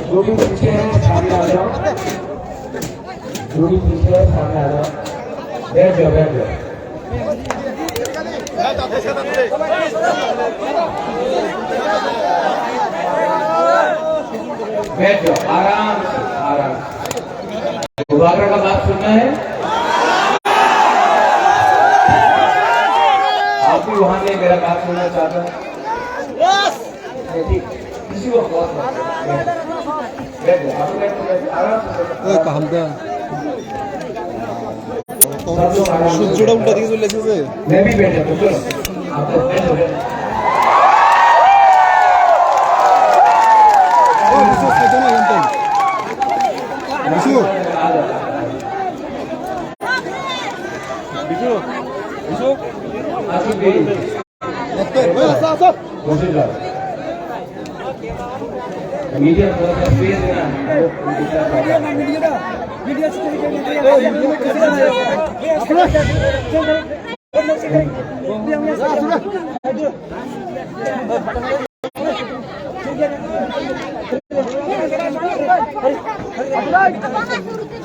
जो भी पीछे है सामने आ जाओ, जो भी पीछे है सामने आ जाओ, बैठ जाओ बैठ जाओ। बैठ जाओ आराम से आराम से। मुबारक का बात सुनना है, आप भी वहां में मेरा बात सुनना चाहते हैं? ठीक, किसी को बहुत बैठ जाओ आराम से। সূর্যটা উল্টা দিকে চলে এসেছে। मैं भी बैठ जाता हूँ, चलो आप लोग बैठो बैठो। मीडिया थोड़ा सा स्पेस देना, मीडिया से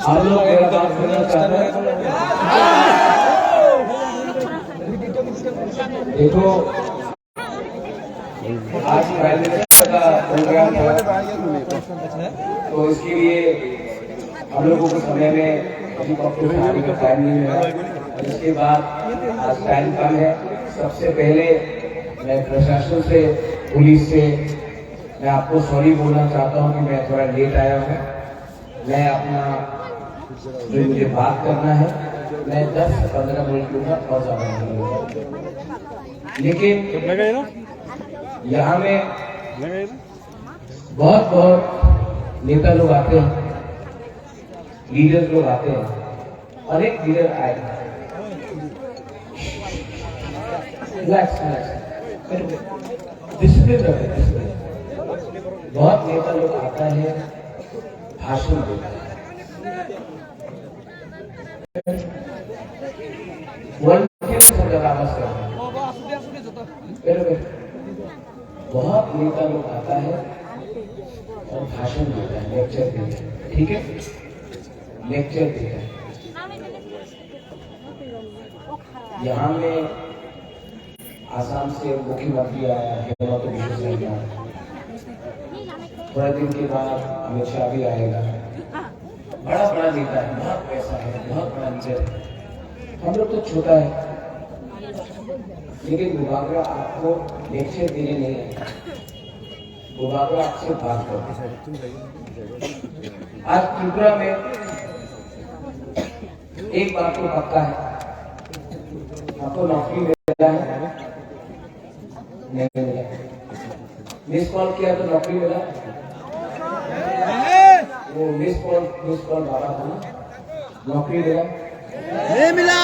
आप लोग मेरा बात सुनना चाहते हैं? देखो आज प्राइम मिनिस्टर का प्रोग्राम था, तो इसके लिए हम लोगों को समय में हेलीकॉप्टर उठाने का टाइम नहीं मिला। इसके बाद आज टाइम कम है। सबसे पहले मैं प्रशासन से, पुलिस से मैं आपको सॉरी बोलना चाहता हूं कि मैं थोड़ा लेट आया हूं। मैं अपना जो मुझे बात करना है मैं 10 से 15 मिनट लूंगा और ज्यादा नहीं लूंगा। लेकिन यहाँ में बहुत नेता लोग आते हैं, लीडर लोग आते हैं, अनेक लीडर आए। डिसिप्लिन बहुत नेता लोग आता है, भाषण देता है, बहुत नेता लोग आता है और भाषण देता है, लेक्चर देता है। ठीक है, लेक्चर देता है। यहाँ में आसाम से मुख्यमंत्री आया, हेमंत बिस्वा शर्मा, थोड़ा दिन के बाद अमित शाह भी आएगा। बड़ा नेता है, बहुत पैसा है, बहुत बड़ा लीडर है। हम लोग तो छोटा है, लेकिन मुबारक आपको लेक्चर देने नहीं है, मुबारक आपसे बात करते हैं। आज त्रिपुरा में एक बात तो पक्का है, आपको नौकरी मिला है? नहीं मिला। मिस कॉल किया तो नौकरी मिला? वो मिस कॉल बाबा था ना, नौकरी मिला? नहीं मिला।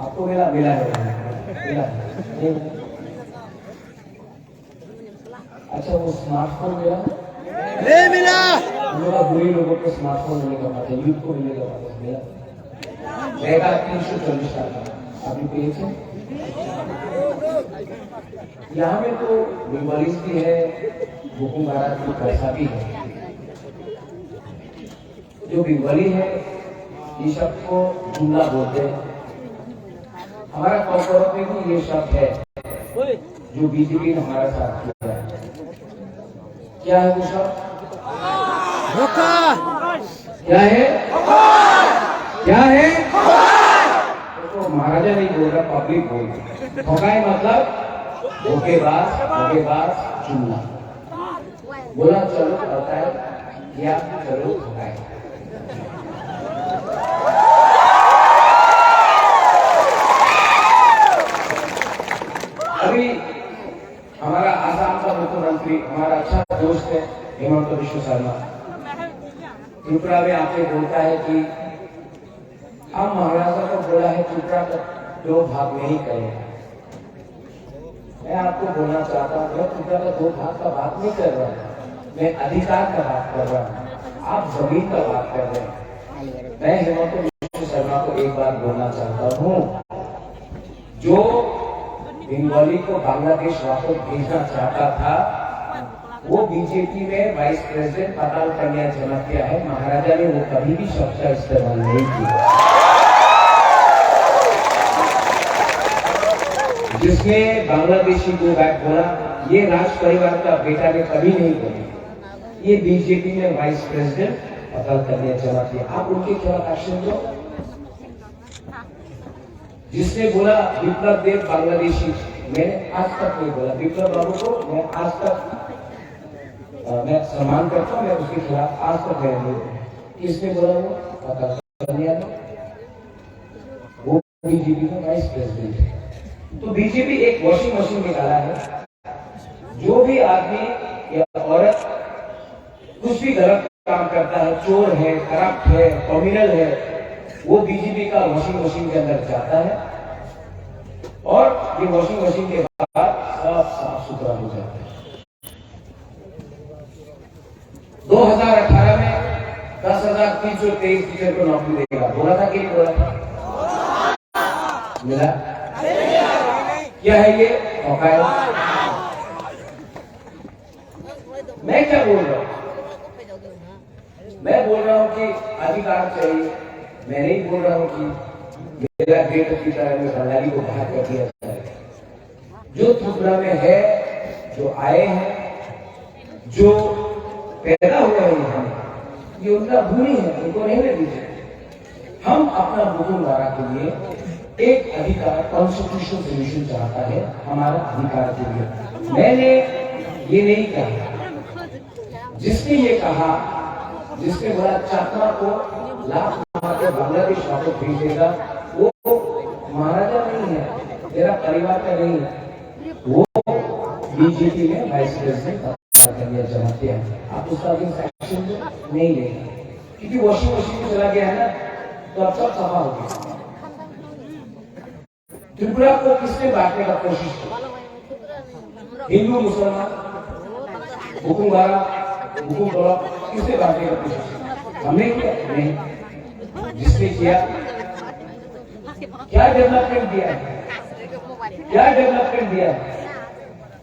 आपको मिला? मिला है, मिला। अच्छा, वो स्मार्टफोन मिला? नहीं मिला। मेरा बुरी लोगों को स्मार्टफोन मिलेगा, मतलब यूथ को मिलेगा, मतलब मिला। रहेगा 340 का अभी पेज है। यहाँ में तो बंगालीज भी है, गोकुल महाराज की पैसा भी है। जो बंगाली है ये शब्द को जुमला बोलते हैं। हमारा कॉर्पोरेट में भी ये शब्द है जो बीजेपी ने हमारा साथ किया है। क्या है वो शब्द? धोखा। क्या है? क्या है? तो महाराजा नहीं बोल रहा, पब्लिक बोल रही। धोखाई मतलब धोखेबाज जुमला। बोला चलो पता है या चलो धोखाई। अभी हमारा आसाम का मुख्यमंत्री, हमारा अच्छा दोस्त है हेमंत बिस्वा शर्मा, त्रिपुरा में आके बोलता है कि हम महाराजा को बोला है त्रिपुरा का 2 भाग नहीं करें। मैं आपको बोलना चाहता हूँ, मैं खुदा का दो भाग का बात नहीं कर रहा हूँ, मैं अधिकार का बात कर रहा हूँ, आप जमीन का बात कर रहे हैं। मैं हेमंत बिश्व शर्मा को एक बात बोलना चाहता हूँ, जो बंगाली को बांग्लादेश वापस भेजना चाहता था, वो बीजेपी में वाइस प्रेसिडेंट पताल कन्या जमा किया है। महाराजा ने वो कभी भी शब्द का इस्तेमाल नहीं किया। जिसने बांग्लादेशी को बैक बोला, ये राज परिवार का बेटा ने कभी नहीं बोला। ये बीजेपी में वाइस प्रेसिडेंट पताल कन्या जमा किया। आप उनके खिलाफ एक्शन लो। जिसने बोला विप्लव देव बांग्लादेशी, मैंने आज तक नहीं बोला विप्लव बाबू को, मैं आज तक मैं सम्मान करता हूं, मैं उसके खिलाफ आज तक नहीं। किसने बोला वो पताल कन्या ने, वो बीजेपी का वाइस प्रेसिडेंट है। तो बीजेपी एक वॉशिंग मशीन निकाला है। जो भी आदमी या औरत कुछ भी गलत काम करता है, चोर है, करप्ट है, क्रिमिनल है, वो बीजेपी का वॉशिंग मशीन के अंदर जाता है और ये वॉशिंग मशीन के बाद सब साफ सुथरा हो जाता है। 2018 में 10,323 टीचर को नौकरी देगा, बोला था कि नहीं बोला था? मिला? क्या है ये औकात? मैं क्या बोल रहा हूं? मैं बोल रहा हूं कि अधिकार चाहिए। मैं नहीं बोल रहा हूं कि मेरा गेट की तरह में बंगाली को बाहर कर दिया जाए। जो त्रिपुरा में है, जो आए हैं, जो पैदा हुए हैं, ये उनका भूमि है, उनको रहने दीजिए। हम अपना वसुंधरा के लिए एक अधिकार कॉन्स्टिट्यूशनल सोल्यूशन चाहता है, हमारा अधिकार के लिए। मैंने ये नहीं कहा, जिसने ये कहा, जिसने बोला चाकमा को लाख के बांग्लादेश वापस भेज देगा, वो महाराजा नहीं है, तेरा परिवार का नहीं है, वो बीजेपी में वाइस प्रेसिडेंट जमा किया है। आप उसका एक्शन नहीं लेगा, क्योंकि वॉशिंग मशीन में चला गया है ना, तो अब सब सफा हो गया। त्रिपुरा को किसने बांटने का कोशिश की? हिंदू मुसलमान, हुकुम बारा, हुकुम बोला, किसने बांटने का कोशिश की? हमने किया? नहीं। जिसने किया, क्या डेवलपमेंट दिया है? क्या डेवलपमेंट दिया है?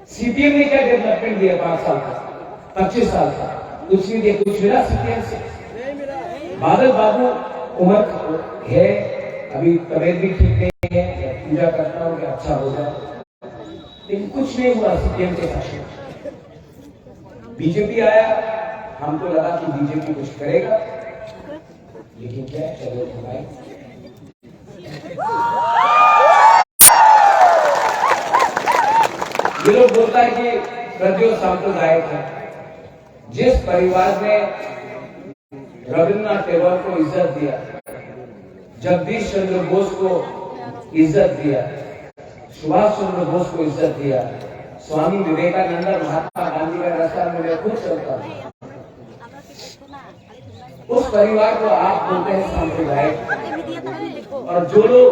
सीपीएम ने क्या डेवलपमेंट दिया 5 साल का, 25 साल का? कुछ नहीं दिया। कुछ मिला सीपीएम से? बादल बाबू उम्र है, अभी तबियत भी ठीक नहीं है, पूजा करता हूं कि अच्छा हो जाए, लेकिन कुछ नहीं हुआ सीपीएम के साथ। बीजेपी आया, हमको लगा कि बीजेपी कुछ करेगा, लेकिन क्या, चलो भाई, ये लोग बोलता है कि प्रज्वल सांप्रदायिक है। जिस परिवार ने रविन्द्रनाथ टैगोर को इज्जत दिया, जगदीश चंद्र बोस को इज्जत दिया, सुभाष चंद्र बोस को इज्जत दिया, स्वामी विवेकानंद, महात्मा गांधी का रास्ता में मैं खुद चलता हूं, उस परिवार को आप बोलते हैं सांप्रदायिक। और जो लोग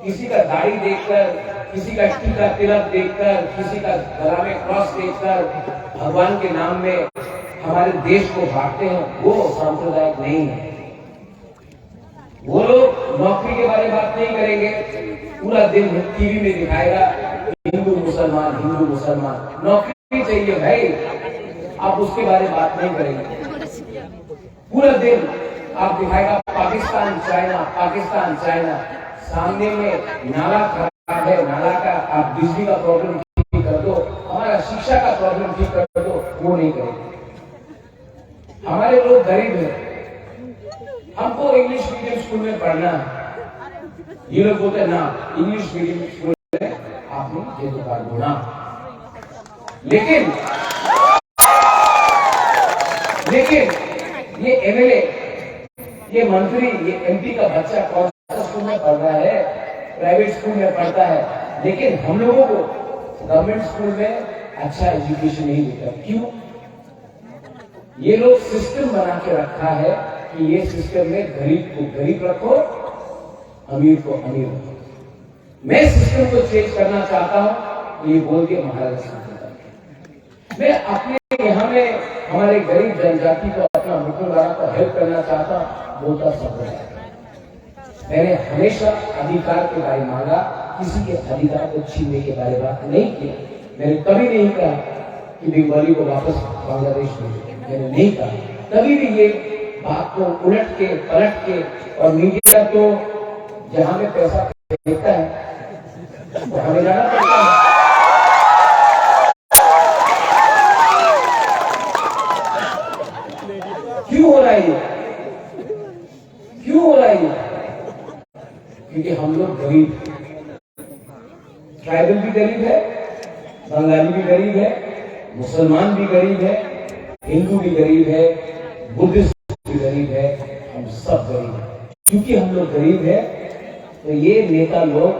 किसी का दाढ़ी देखकर, किसी का टीका तिलक देखकर, किसी का गला में क्रॉस देखकर भगवान के नाम में हमारे देश को बांटते हैं, वो सांप्रदायिक नहीं है। वो लोग नौकरी के बारे में बात नहीं करेंगे, पूरा दिन टीवी में दिखाएगा हिंदू मुसलमान, हिंदू मुसलमान। नौकरी चाहिए भाई, आप उसके बारे में बात नहीं करेंगे। पूरा दिन आप दिखाएगा पाकिस्तान चाइना, पाकिस्तान चाइना। सामने में नाला खराब है, नाला का आप बिजली का प्रॉब्लम ठीक कर दो, हमारा शिक्षा का प्रॉब्लम ठीक कर दो, वो नहीं करेंगे। हमारे लोग गरीब हैं, हमको इंग्लिश मीडियम स्कूल में पढ़ना है। ये लोग बोलते हैं ना, इंग्लिश मीडियम स्कूल में आपने ये तो बात बोला, लेकिन ये एमएलए, ये मंत्री, ये एमपी का बच्चा कौन सा स्कूल में पढ़ रहा है? प्राइवेट स्कूल में पढ़ता है, लेकिन हम लोगों को गवर्नमेंट स्कूल में अच्छा एजुकेशन नहीं देता। क्यों? ये लोग सिस्टम बना के रखा है कि ये सिस्टम में गरीब को गरीब रखो, अमीर को अमीर रखो। मैं सिस्टम को चेंज करना चाहता हूं, ये बोल के महाराज मैं अपने यहाँ में हमारे गरीब जनजाति को अपना मुख्यधारा को हेल्प करना चाहता बोलता सब मैंने हमेशा अधिकार के बारे मांगा, किसी के अधिकार को छीनने के बारे में बात नहीं किया। मैंने कभी नहीं कहा कि बंगाली को वापस बांग्लादेश में, मैंने नहीं कहा कभी भी ये बात को उलट के पलट के। और मीडिया तो जहां में पैसा फेंकता है तो हमें जाना पड़ता है। क्यों हो रहा है ये, क्यों हो रहा है ये? क्योंकि हम लोग गरीब, ट्राइबल भी गरीब है, बंगाली भी गरीब है, मुसलमान भी गरीब है, हिंदू भी गरीब है, बुद्धिस्ट भी गरीब है, हम सब गरीब हैं। क्योंकि हम लोग गरीब है तो ये नेता लोग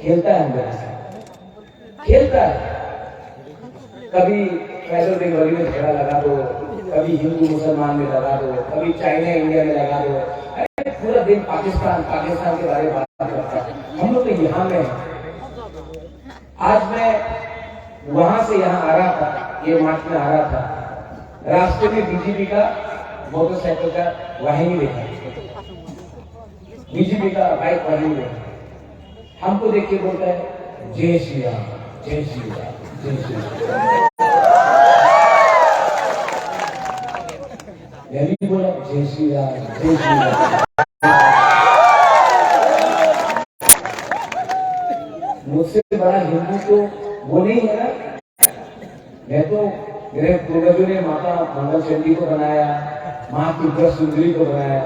खेलता है, हम लोग खेलता है। कभी ट्राइबल बंगाली में झगड़ा लगा दो, कभी हिंदू मुसलमान में लगा दो, कभी चाइना इंडिया में लगा दो, पूरा दिन पाकिस्तान के बारे में बात करता है। हम लोग तो यहाँ में, आज मैं वहां से यहाँ आ रहा था, ये मार्च में आ रहा था, रास्ते में बीजेपी का मोटरसाइकिल का वाहिनी देखा, बीजेपी का बाइक वाहिनी देखा, हमको देख के बोलता है जय श्री राम, जय श्री राम, जय श्री राम। मैं भी बोला जय श्री राम, जय श्री राम। मुझसे बड़ा हिंदू तो वो नहीं है ना। मैं तो, मेरे पूर्वजों ने माता मंगल चंडी को बनाया, माँ त्रिपुरा सुंदरी को बनाया।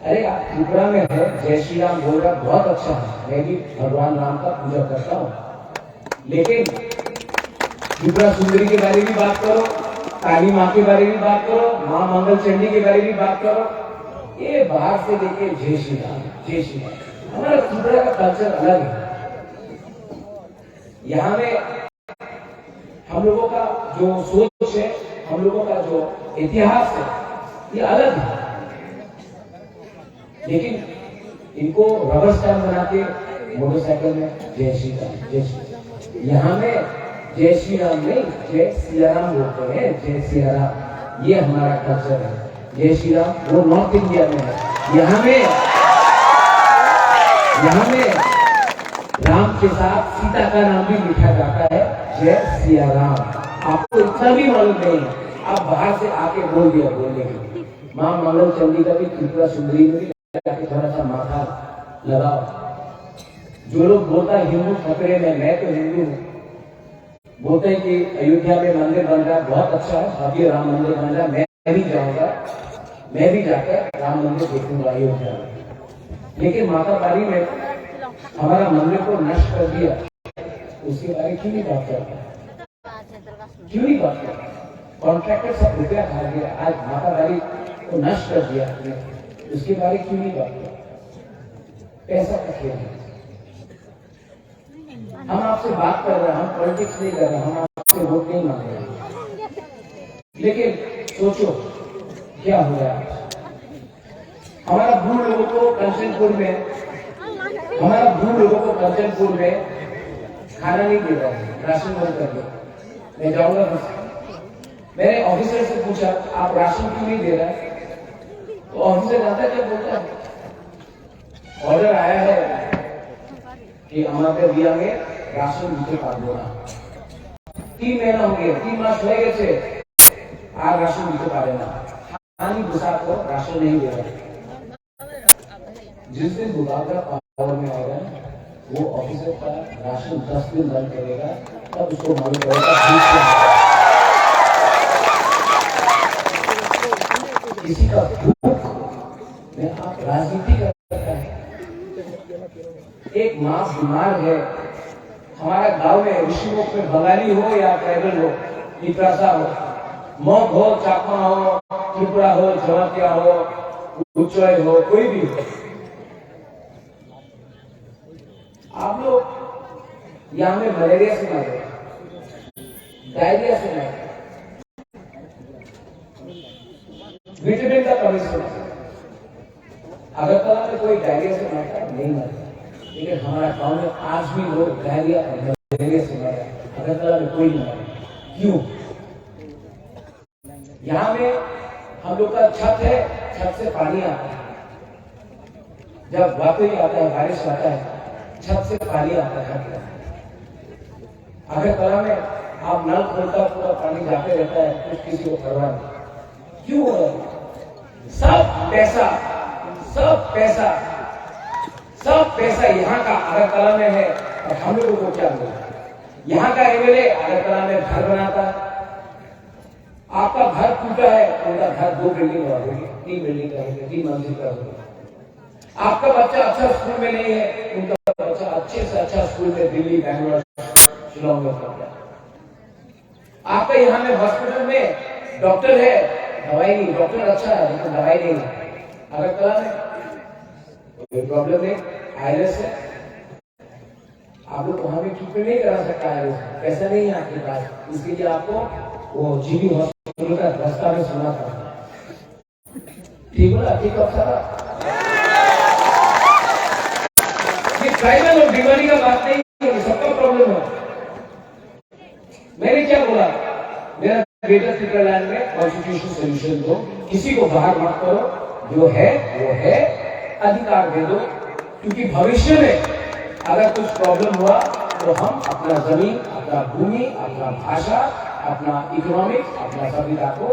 अरे आप त्रिपुरा में है, जय श्री राम बोल रहा, बहुत अच्छा है, मैं भी भगवान राम का पूजा करता हूँ। लेकिन त्रिपुरा सुंदरी के बारे में बात करो, काली माँ के बारे में बात करो, माँ मंगल चंडी के बारे में बात करो, ये बाहर से लेके जय श्री राम, जय श्री राम। हमारा त्रिपुरा का कल्चर अलग है। यहाँ में हम लोगों का जो सोच है, हम लोगों का जो इतिहास है, ये अलग है। लेकिन इनको रबर स्टैम्प बना के मोटरसाइकिल में जय श्री राम, जय श्री राम। यहाँ में जय श्री राम नहीं, जय सिया राम बोलते हैं, जय सिया राम। ये हमारा कल्चर है। जय श्री राम वो नॉर्थ इंडिया में है। यहाँ में राम के साथ सीता का नाम भी लिखा जाता है, जय सिया राम। आपको इतना भी मालूम नहीं, आप बाहर से आके बोल दिया बोलने की। माँ मंगल चंडी का भी त्रिपुरा सुंदरी में भी जाके थोड़ा सा माथा लगाओ। जो लोग बोलता है हिंदू खतरे में, मैं तो हिंदू हूँ, बोलते हैं कि अयोध्या में मंदिर बन रहा है, बहुत अच्छा है, भव्य राम मंदिर बन रहा है, मैं भी जाऊंगा, मैं भी जाकर राम मंदिर देखूंगा अयोध्या में। लेकिन माता बारी में हमारा मंदिर को नष्ट कर दिया, उसके बारे में क्यों नहीं बात करता, क्यों नहीं बात करता? कॉन्ट्रैक्टर सब रुपया खा गया, आज माता बारी को नष्ट कर दिया, उसके बारे में क्यों नहीं बात करता? पैसा का खेल है। हम आपसे बात कर रहे हैं, हम पॉलिटिक्स नहीं कर रहे, हम आपसे वोट नहीं मांग रहे। लेकिन सोचो क्या हो रहा है। हमारा भूल लोगों को कंचनपुर में, हमारा भूल लोगों को कंचनपुर में खाना नहीं दे रहा है, राशन बंद कर दो। मैं जाऊंगा, मैंने ऑफिसर से पूछा आप राशन क्यों नहीं दे रहा है? तो ऑफिसर आता क्या बोलता है, ऑर्डर आया है कि हमारे दिया में राशन नीचे काट देना। 3 महीना हो गया, 3 मास हो गए, आज राशन नीचे काट देना। हानि गुस्सा को राशन नहीं दे रहा। जिस दिन बुलाकर पावर में आएगा वो ऑफिसर का राशन 10 दिन बंद करेगा, तब उसको मालूम पड़ेगा किसी का भूख में आप राजनीति करता है। एक माँ बीमार है, हमारा गांव में ऋषिमुख में बंगाली हो या ट्राइबल हो, नित्रासा हो, मौत हो, चाकमा हो, त्रिपुरा हो, जमातिया हो, उच्चय हो, कोई भी हो, आप लोग यहाँ में मलेरिया से मर रहे, डायरिया से मर, विटामिन का कमी से मर। अगरतला में कोई डायरिया से मरता नहीं मरता, लेकिन हमारा गांव में आज भी लोग डायरिया धैर्य से मरा, अगरतला में कोई नहीं मरा। क्यों? यहाँ में हम लोग का छत है, छत से पानी आता है, जब वापस आता है, बारिश आता है, छत से पानी आता है। अगरतला में आप नल खोलता पूरा पानी जाते रहता है, कुछ किसी को परवाह नहीं। क्यों हो रहा है? सब पैसा यहाँ का अगरतला में है, और हम लोगों को क्या मिला? यहाँ का एमएलए अगरतला में घर बनाता है, आपका घर टूटा है, उनका घर 2 बिल्डिंग का होगी, 3 बिल्डिंग का होगी, 3 मंजिल का होगी। आपका बच्चा अच्छा स्कूल में नहीं है, उनका बच्चा अच्छे से अच्छा स्कूल में दिल्ली, बैंगलोर, शिलोंग में पढ़ता है। आपका यहाँ में हॉस्पिटल में डॉक्टर है, दवाई नहीं, डॉक्टर अच्छा है लेकिन दवाई नहीं है। अगरतला में कोई प्रॉब्लम नहीं, आईएलएस है, आप लोग वहां भी ट्रीटमेंट नहीं करा सकता है, पैसा नहीं है आपके पास, इसके लिए आपको वो जीबी हॉस्पिटल का रास्ता में सुना था। ठीक बोला, ठीक सारा। ये ट्राइबल और बीमारी का बात नहीं है, सबका प्रॉब्लम है। मैंने क्या बोला? मेरा ग्रेटर ट्रिपलैंड में कॉन्स्टिट्यूशन सोल्यूशन दो, किसी को बाहर मत करो, जो है वो है, अधिकार दे दो, क्योंकि भविष्य में अगर कुछ प्रॉब्लम हुआ तो हम अपना जमीन, अपना भूमि, अपना भाषा, अपना इकोनॉमिक्स, अपना सभ्यता को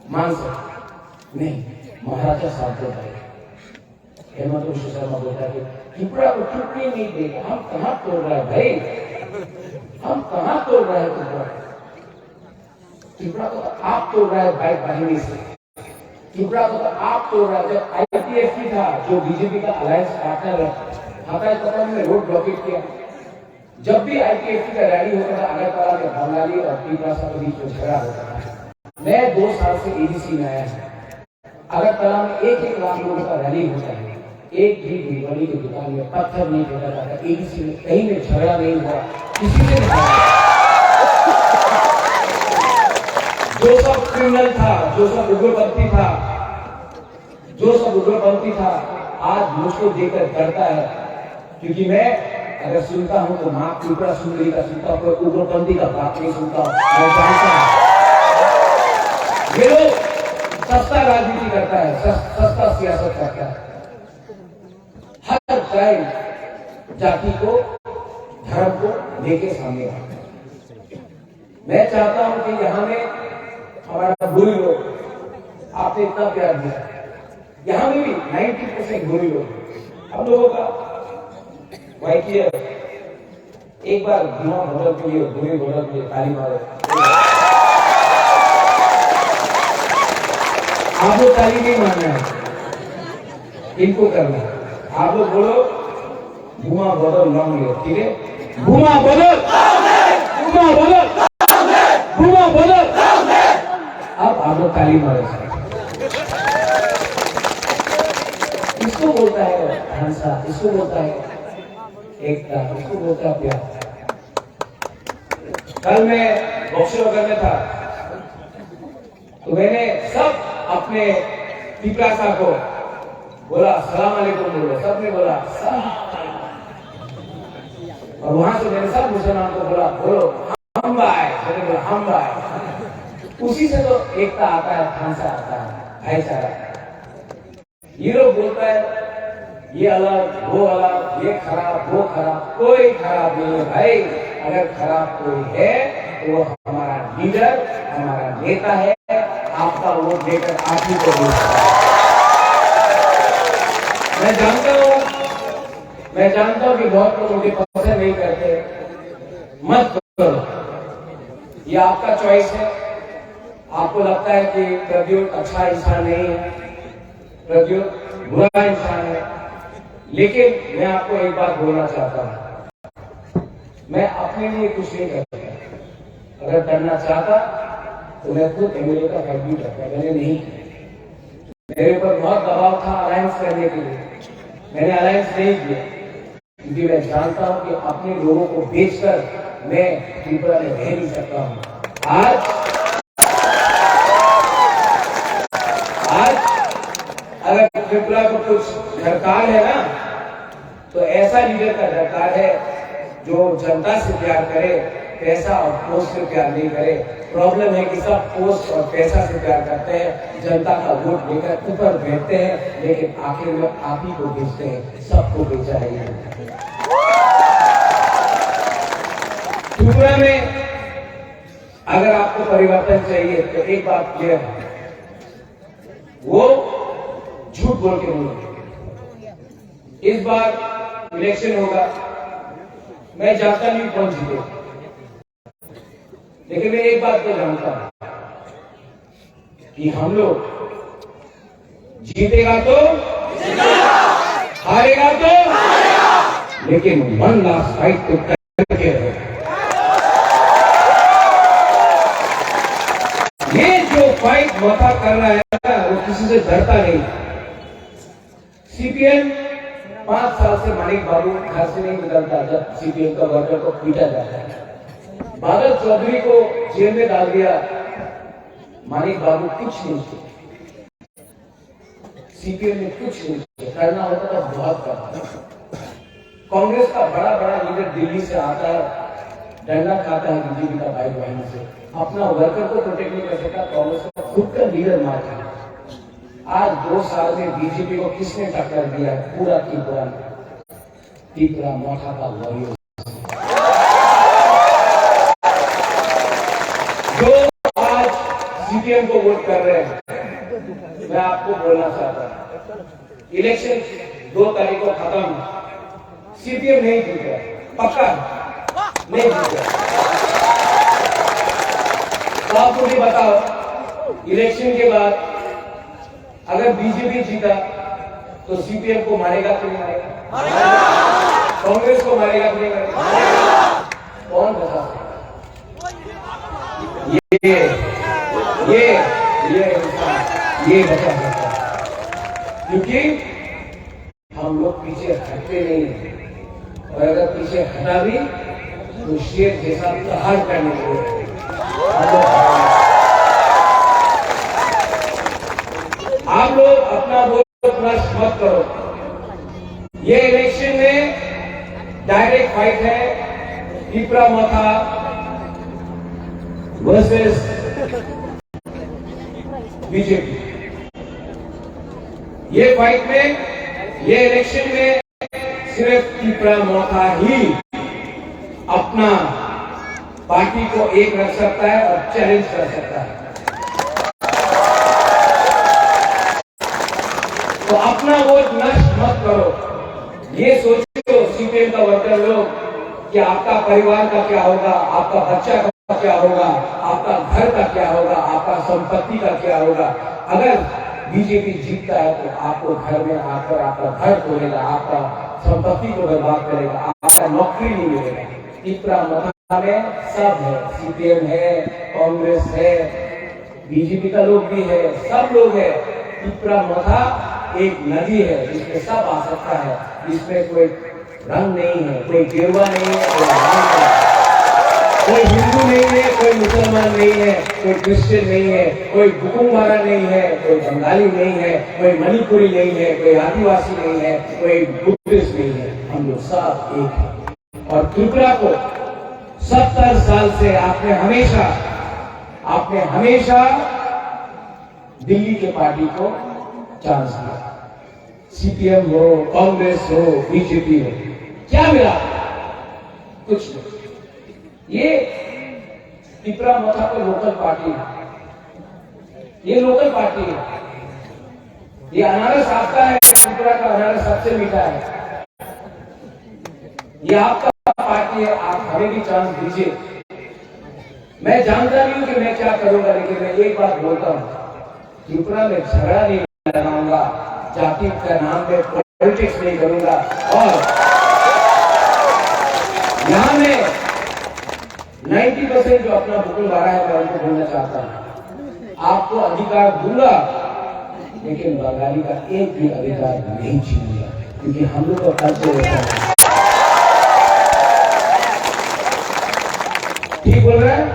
मान सकते नहीं। महाराजा साहब बोलता है, हेमंत विश्व शर्मा बोलता है, त्रिपुरा को टूटने नहीं देगा। हम कहाँ तोड़ रहे हैं भाई, हम कहाँ तोड़ रहे हैं? त्रिपुरा को तो आप तोड़ रहे हैं बाइक बाहिनी से, त्रिपुरा को तो आप तोड़ रहे हैं। जब आईटीएफटी था, जो बीजेपी का अलायंस पार्टनर है, हाथाई में रोड ब्लॉकेज किया। जब भी आईटीएफटी का रैली होता था, अगरतला में बंगाली और त्रिपुरा के बीच में झगड़ा होता था। मैं 2 साल से एडीसी में आया हूँ, अगरतला में 1-1 लाख लोगों का रैली होता है, एक भी दीवाली की दुकान में पत्थर नहीं फेंका जाता, एडीसी में कहीं में झगड़ा नहीं हुआ, किसी से नहीं। जो सब क्रिमिनल था, जो सब उग्रपंथी था, आज मुझको देखकर डरता है, क्योंकि मैं अगर सुनता हूं तो मां त्रिपुरा सुंदरी का सुनता हूं, कोई उग्रपंथी का बात नहीं सुनता हूं। मैं जानता हूं ये लोग सस्ता राजनीति करता है, सस्ता सियासत करता है। हर टाइम जाति को, धर्म को लेके सामने आता है। मैं चाहता हूं कि यहाँ में हमारा बुरी लोग, आपने इतना प्यार दिया, यहाँ में भी 90% बुरी लोग। हम लोगों का वाईटीएफ एक बार बिना भोटल के लिए, बुरे भोटल के लिए ताली मारे। आप लोग ताली नहीं मारना है, इनको करना है। आप लोग बोलो भूमा बदल लॉन्ग लियो, ठीक है? भूमा बदल, भूमा बदल, भूमा बदल। अब आप लोग ताली मारे। इसको बोलता है हंसा, इसको बोलता है एकता, इसको बोलता है प्यार। कल मैं बक्सर में था तो मैंने सब अपने पिपरासा को बोला सलाम अलैकुम बोलो, सबने बोला और वहां से मैंने सब मुसलमान को बोला बोलो हम भाई, मैंने बोला हम भाई। उसी से तो एकता आता है, हंसा आता है, भाईचारा। ये लोग बोलता है ये अलग, वो अलग, ये खराब, वो खराब। कोई खराब नहीं है भाई। अगर खराब कोई है तो वो हमारा लीडर, हमारा नेता है। आपका वोट देकर आप ही को देता है। मैं जानता हूं कि बहुत लोग मुझे पसंद नहीं करते, मत करो, ये आपका चॉइस है। आपको लगता है कि प्रद्युत अच्छा इंसान नहीं है, प्रद्युत बुरा इंसान है, लेकिन मैं आपको एक बात बोलना चाहता हूं, मैं अपने लिए कुछ नहीं करता। अगर करना चाहता तो मैं खुद एमएलए का फाइट भी करता, मैंने नहीं किया। मेरे ऊपर बहुत दबाव था अलायंस करने के लिए, मैंने अलायंस नहीं किया, क्योंकि मैं जानता हूं कि अपने लोगों को बेचकर मैं त्रिपुरा में रह नहीं सकता हूं। आज अगर त्रिपुरा को कुछ दरकार है ना, तो ऐसा लीडर का दरकार है जो जनता से प्यार करे, पैसा और पोस्ट से प्यार नहीं करे। प्रॉब्लम है कि सब पोस्ट और पैसा से प्यार करते हैं, जनता का वोट लेकर ऊपर बैठते हैं, लेकिन आखिर में आप ही को बेचते हैं, सबको बेचा है ये। त्रिपुरा में अगर आपको परिवर्तन चाहिए तो एक बात क्लियर है, वो झूठ बोल के बोलो। इस बार इलेक्शन होगा, मैं जानता नहीं कौन जीते, लेकिन मैं एक बात तो जानता हूं कि हम लोग जीतेगा तो हारेगा तो, लेकिन 1 लाख फाइट तो करके रहेगा। ये जो फाइट मथा कर रहा है वो किसी से डरता नहीं। सीपीएम 5 साल से मानिक बाबू घर से नहीं निकलता जब सीपीएम का वर्कर को पीटा जाता है। बादल चौधरी को जेल में डाल दिया, मानिक बाबू कुछ नहीं किया, सीपीएम ने कुछ नहीं किया, करना होता था बहुत करता। कांग्रेस का बड़ा बड़ा लीडर दिल्ली से आता है, डंडा खाता है बीजेपी का भाई बहनों से, अपना वर्कर को प्रोटेक्ट नहीं कर सकता, कांग्रेस का खुद का लीडर मार खाया। आज 2 साल में बीजेपी को किसने टक्कर दिया? पूरा त्रिपुरा मोथा का वॉरियर जो आज सीपीएम को वोट कर रहे हैं। मैं आपको बोलना चाहता हूं, इलेक्शन 2 तारीख को खत्म, सीपीएम नहीं जीत रहा, पक्का नहीं जीत रहा। तो आप मुझे बताओ, इलेक्शन के बाद अगर बीजेपी जीता तो सीपीएम को मारेगा कि नहीं मारेगा? कांग्रेस को मारेगा कि नहीं मारेगा? कौन बता सकता? ये बचा सकता है, क्योंकि हम लोग पीछे हटते नहीं हैं, और अगर पीछे हटा भी तो शेर जैसा प्रहार करने के लिए आप लोग अपना वोट नष्ट मत करो। ये इलेक्शन में डायरेक्ट फाइट है, त्रिपुरा मोथा वर्सेस बीजेपी। ये फाइट में, ये इलेक्शन में सिर्फ त्रिपुरा मोथा ही अपना पार्टी को एक रख सकता है और चैलेंज कर सकता है। तो अपना वोट नष्ट मत करो। ये सोचो सीपीएम का वर्कर लोग कि आपका परिवार का क्या होगा, आपका बच्चा का क्या होगा, आपका घर का क्या होगा, आपका संपत्ति का क्या होगा। अगर बीजेपी जीतता है तो आपको घर में आकर आपका घर तोड़ेगा, आपका संपत्ति को बर्बाद करेगा, आपका नौकरी नहीं मिलेगा। त्रिपुरा मोथा में सब है, सीपीएम है, कांग्रेस है, बीजेपी का लोग भी है, सब लोग है। त्रिपुरा मोथा एक नदी है जिसमें सब आ सकता है, जिसमें कोई रंग नहीं है, कोई गेरुआ नहीं है, कोई रंग नहीं है, कोई हिंदू नहीं है, कोई मुसलमान नहीं है, कोई क्रिश्चियन नहीं है, कोई बुकुंबारा नहीं है, कोई बंगाली नहीं है, कोई मणिपुरी नहीं है, कोई आदिवासी नहीं है, कोई बुद्धिस्ट नहीं है, हम लोग सब एक हैं। और त्रिपुरा को 70 साल से आपने हमेशा दिल्ली के पार्टी को चांस दिया, सीपीएम हो, कांग्रेस हो, बीजेपी हो, क्या मिला? कुछ नहीं। ये त्रिपुरा मोथा को लोकल पार्टी है, ये लोकल पार्टी है। ये अनारस आपका है, त्रिपुरा का अनारस सबसे मीठा है। ये आपका पार्टी है, आप हमें भी चांस दीजिए। मैं जानता नहीं हूं कि मैं क्या करूंगा, लेकिन मैं एक बात बोलता हूं, त्रिपुरा में झगड़ा नहीं लगाऊंगा, जाति के नाम पे पॉलिटिक्स नहीं करूंगा, और यहां में 90% जो अपना बुकुंबारा है मैं उनको बोलना चाहता हूं, आपको अधिकार दूंगा, लेकिन बंगाली का एक भी अधिकार नहीं छीनूंगा, क्योंकि हम लोग का कर्तव्य होता है। ठीक बोल रहे हैं?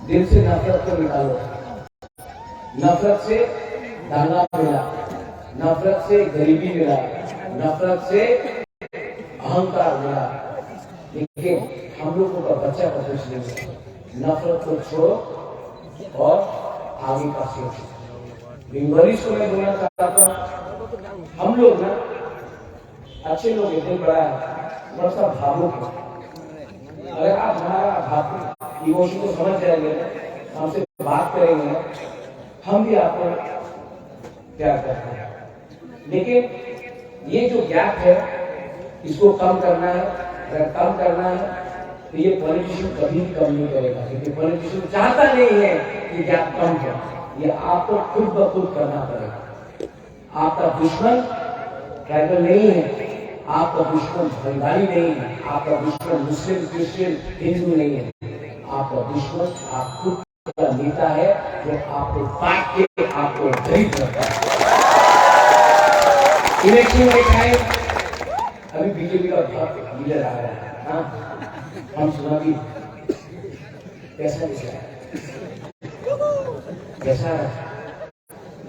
दिल से नफरत को निकालो। नफरत से दाना मिला, नफरत से गरीबी मिला, नफरत से अहंकार मिला, लेकिन हम लोगों का बच्चा का कुछ नहीं है। नफरत को छोड़ो और आगे का सोचो। बंगाली को मैं बोलना चाहता हूँ, हम लोग ना अच्छे लोग हैं, दिल बड़ा है, थोड़ा सा भावुक है। अगर आप हमारा भावुक इमोशन को समझ जाएंगे, हमसे बात करेंगे, हम भी आपको प्यार करते हैं। लेकिन ये जो गैप है, इसको कम करना है। अगर कम करना है तो ये पॉलिटिशियन कभी भी कम नहीं करेगा, क्योंकि पॉलिटिशियन चाहता नहीं है कि गैप कम हो। ये आपको खुद ब खुद करना पड़ेगा। आपका दुश्मन ट्राइबल नहीं है, आपका दुश्मन बंगाली नहीं है, आपका दुश्मन मुस्लिम, क्रिश्चियन, हिंदू नहीं है। आपका दुश्मन आप खुद का नेता है, जो आपको काट के आपको गरीब करता है। इलेक्शन में टाइम अभी बीजेपी का बहुत लीडर आ रहा है, हाँ हम सुना भी कैसा है, कैसा है,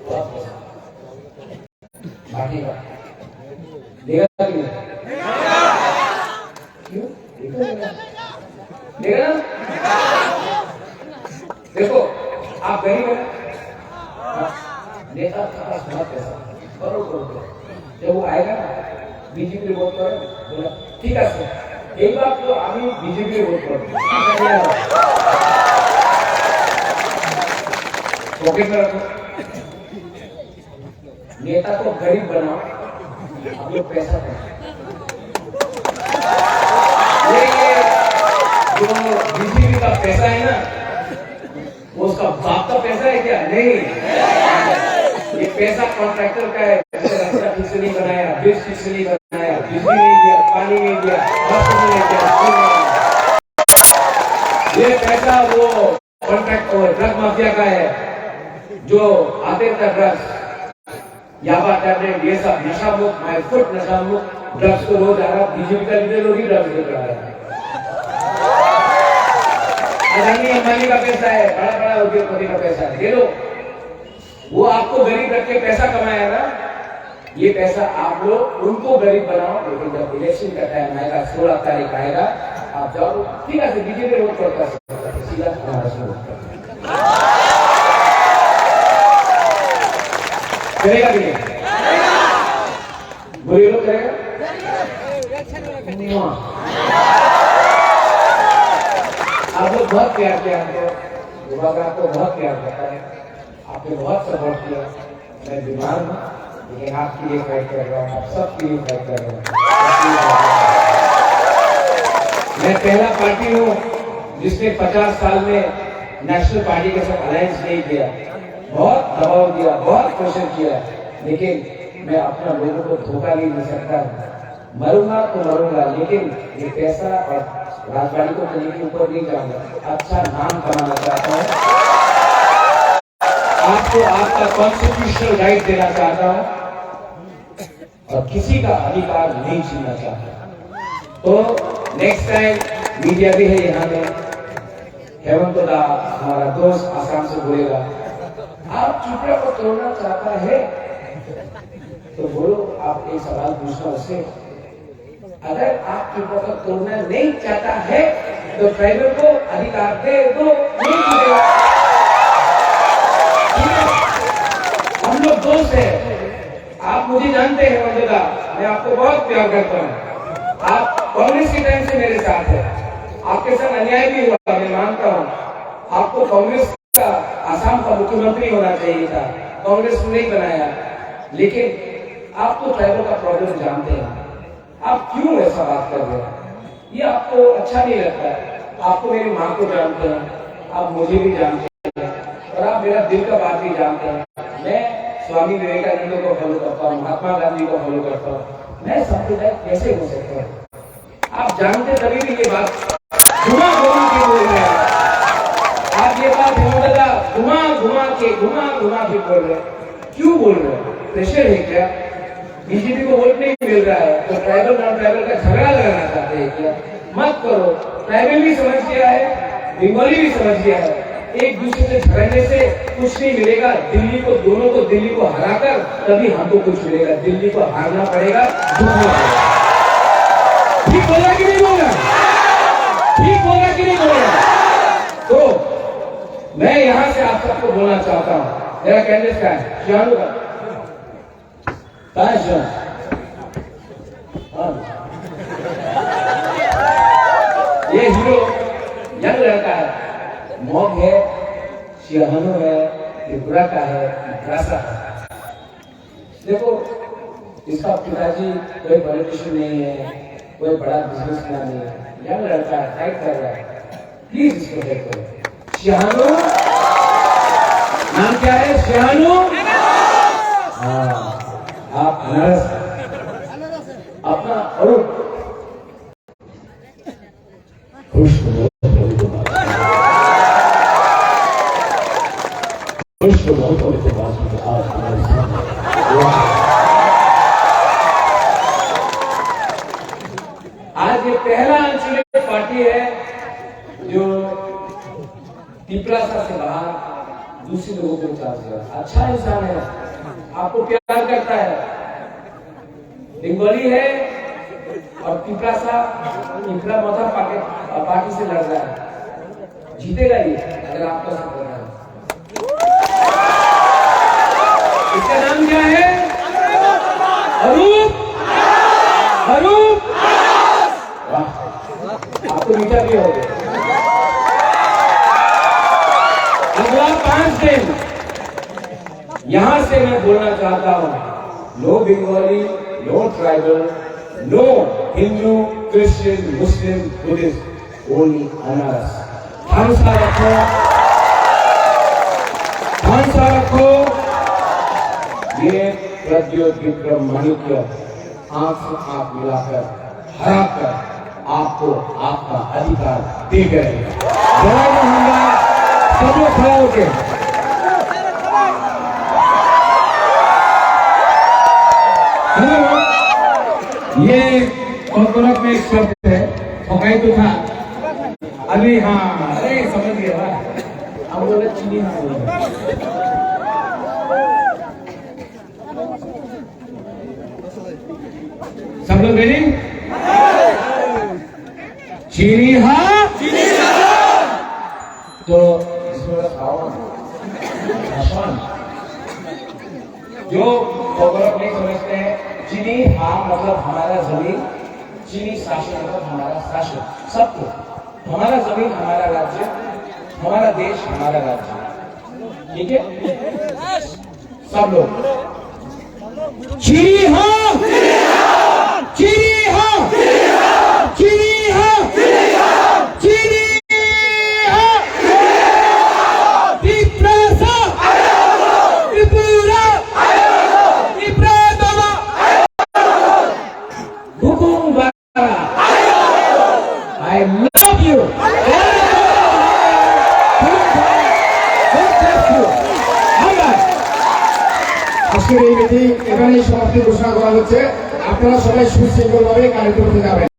बहुत पैसा बांटेगा, देगा कि नहीं? क्यों देगा ना? देखो आप गरीब है, नेता के पास बहुत पैसा, करोड़ करोड़, जब वो आएगा ना बीजेपी वोट करो, बोला ठीक है सर, एक बात तो अभी बीजेपी वोट करो, पॉकेट में रखो। नेता को गरीब बनाओ, आप लोग पैसा करो। ये जो बीजेपी का पैसा है ना, वो उसका बाप का पैसा है क्या? नहीं, ये पैसा कॉन्ट्रैक्टर का है। रास्ता ठीक से नहीं बनाया, ब्रिज ठीक से नहीं बनाया, बिजली नहीं दिया, पानी नहीं दिया, हॉस्पिटल नहीं दिया, स्कूल नहीं दिया। ये पैसा वो कॉन्ट्रैक्ट और ड्रग माफिया का है, जो आते थे ड्रग्स, याबा टैबलेट, ये सब नशा मुक्त, माइफुट नशा मुक्त ड्रग्स को रोज आ रहा। बीजेपी का लीडर लोग ही ड्रग्स लेकर आ रहा है। अदानी अंबानी का पैसा है, बड़ा बड़ा उद्योगपति का पैसा है, ले लो। वो आपको गरीब रख के पैसा कमाया ना, ये पैसा आप लोग उनको गरीब बनाओ। लेकिन जब इलेक्शन का टाइम आएगा, 16 तारीख आएगा, आप जाओ ठीक है, बीजेपी वोट करता है, सीधा हमारा वोट करता करेगा कि नहीं? बोलिए लोग करेगा? आप लोग बहुत प्यार किया हमको, विभाग आपको बहुत प्यार करता है, आपने बहुत सपोर्ट किया। मैं बीमार हूँ, लेकिन आपके लिए फाइट कर रहा हूँ, आप सबके लिए फाइट कर रहा हूँ। मैं पहला पार्टी हूँ जिसने 50 साल में नेशनल पार्टी के साथ अलायंस नहीं किया। बहुत दबाव दिया, बहुत प्रेशर किया, लेकिन मैं अपना लोगों को धोखा नहीं दे सकता। मरूंगा तो मरूंगा, लेकिन ये पैसा और राजवाड़ी को कहीं के ऊपर नहीं जाऊंगा। अच्छा नाम कमाना चाहता हूँ, आपको आपका कॉन्स्टिट्यूशनल राइट देना चाहता हूं और किसी का अधिकार नहीं छीनना चाहता। तो नेक्स्ट टाइम मीडिया भी है यहाँ में, हेमंत दा हमारा दोस्त आसाम से बोलेगा, आप चुपड़ा को तोड़ना चाहता है तो बोलो, आप एक सवाल पूछना उससे। अगर आप चुपड़ा को तोड़ना नहीं चाहता है तो ट्राइबल को अधिकार दे दो, नहीं मिलेगा। हम लोग दोस्त हैं, आप मुझे जानते हैं वंदना, मैं आपको बहुत प्यार करता हूँ। आप कांग्रेस के टाइम से मेरे साथ है, आपके साथ अन्याय भी हुआ, मैं मानता हूँ। आपको कांग्रेस का आसाम का मुख्यमंत्री होना चाहिए था, कांग्रेस ने नहीं बनाया। लेकिन आप तो ट्राइबल का प्रॉब्लम जानते हैं, आप क्यों ऐसा बात कर रहे हैं? ये आपको अच्छा नहीं लगता है। आपको मेरी माँ को जानते हैं, आप मुझे भी जानते हैं, और आप मेरा दिल का बात भी जानते हैं। मैं स्वामी विवेकानंद को फॉलो करता हूँ, महात्मा गांधी को फॉलो करता हूँ। मैं सांप्रदायिक कैसे हो सकता हूँ? आप जानते तभी भी ये बात घुमा घुमा के बोल रहे हैं। आप ये बात घुमा घुमा के बोल रहे हैं। क्यों बोल रहे हैं? प्रेशर है क्या? बीजेपी को वोट नहीं मिल रहा है तो ट्राइबल नॉन ट्राइबल का झगड़ा लगाना चाहते हैं क्या? मत करो। ट्राइबल भी समझ गया है, बंगाली भी समझ गया है, एक दूसरे से झगड़ने से कुछ नहीं मिलेगा। दोनों को दिल्ली को हराकर तभी हमको कुछ मिलेगा। दिल्ली को हारना पड़ेगा, ठीक बोल रहा कि नहीं बोल रहा? ठीक बोल रहा कि नहीं बोल रहा? तो मैं यहां से आप सबको बोलना चाहता हूं, मेरा कैंडिडेट क्या है? शियानू का ये हीरो यंग लड़का है, मॉग है, शियानू है, त्रिपुरा का है, रासा है। देखो इसका पिताजी कोई पॉलिटिशियन नहीं है, कोई बड़ा बिजनेसमैन नहीं है, यंग लड़का है, फाइट कर रहा है, प्लीज इसको हेल्प करो। शियानू नाम क्या है? शियानू। हाँ आप अपना अरुण खुश आज ये पहला आंचलिक पार्टी है जो पीपलासा से बाहर दूसरे लोगों को चार्ज किया। अच्छा इंसान है, आपको प्यार करता है, बंगाली है और पिपलासा पिपला मथा पार्टी से लड़ रहा है, जीतेगा ये अगर आपका साथ लड़ रहा है। इसका नाम क्या है? अरूप। अरूप आप तो मीठा भी हो गए। अगला 5 दिन यहां से मैं बोलना चाहता हूं, no Bengali, no tribal, no Hindu, Christian, Muslim, Buddhist, only अनारस। हंसा रखो, हंसा रखो। ये प्रद्योत विक्रम माणिक्य आंख से आंख मिलाकर हरा कर आपको आपका अधिकार दे करेंगे। सब लोग खड़ा होके ये कॉर्पोरेट में एक शब्द है, ठोकाई तो था अभी। हाँ अरे समझ गया, अब बोले चीनी हाँ बोले। सब लोग रेडी? चीनी हाँ, चीनी हाँ। तो इसमें जो कॉर्पोरेट नहीं समझते हैं, चीनी हाँ मतलब हमारा जमीन, चीनी शासन मतलब हमारा शासन, सबको हमारा जमीन हमारा राज्य, हमारा देश हमारा राज्य। ठीक है सब लोग चीनी हाँ, चीनी हाँ, चीनी हाँ, चीनी हाँ, पिपलासा, Tripura, Tripura, हुकुमबारा, I love you. আজকের এই মিটিং এখানেই সমাপ্তি ঘোষণা করা হচ্ছে। আপনারা সবাই সুশৃঙ্খলভাবে কার্যক্রমে যাবেন।